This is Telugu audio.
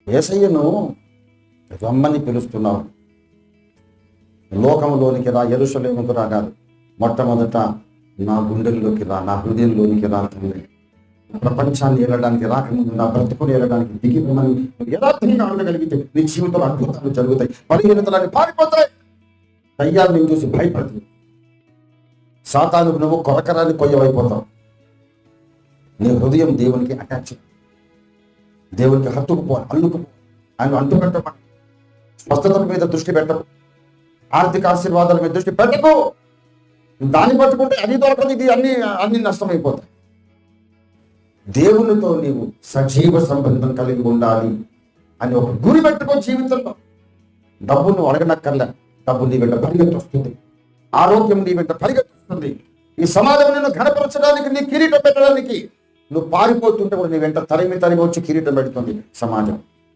యేసయ్యను రమ్మని పిలుస్తున్నావు. లోకంలోనికి రా, యెరూషలేముకు రా కాదు, మొట్టమొదట నా గుండెల్లోకి రా, నా హృదయంలోనికి రా తండ్రి. ప్రపంచాన్ని ఏలడానికి రాకముందు నా బ్రతుకుని ఏలడానికి దిగిపోమని యథార్థంగా ఉండగలిగితే నీ జీవితంలో అద్భుతాలు జరుగుతాయి, బలహీనతలన్నీ పారిపోతాయి. దయ్యాన్ని చూసి భయపడుతుంది. సాతానుకు నువ్వు కొరకరాన్ని కొయ్యవైపోతావు. నీ హృదయం దేవునికి అటాచ్, దేవునికి హత్తుకుపో, అల్లుకుపో, ఆయన అంటుకట్టమని. స్వస్థతల మీద దృష్టి పెట్టకు, ఆర్థిక ఆశీర్వాదాల మీద దృష్టి పెట్టకు. దాన్ని పట్టుకుంటే అది దొరకదు, ఇది అన్ని నష్టమైపోతాయి. దేవునితో నీవు సజీవ సంబంధం కలిగి ఉండాలి అని ఒక గురి పెట్టుకో జీవితంలో. డబ్బు నువ్వు అడగనక్కర్లే, డబ్బు నీ వెంట పరిగెత్తి వస్తుంది, ఆరోగ్యం నీ వెంట పరిగెత్తుస్తుంది. ఈ సమాజం నిన్ను ఘనపరచడానికి, నీ కిరీటం పెట్టడానికి నువ్వు పారిపోతుంటే కూడా నీ వెంట తరిమి వచ్చి కిరీటం పెడుతుంది సమాజం.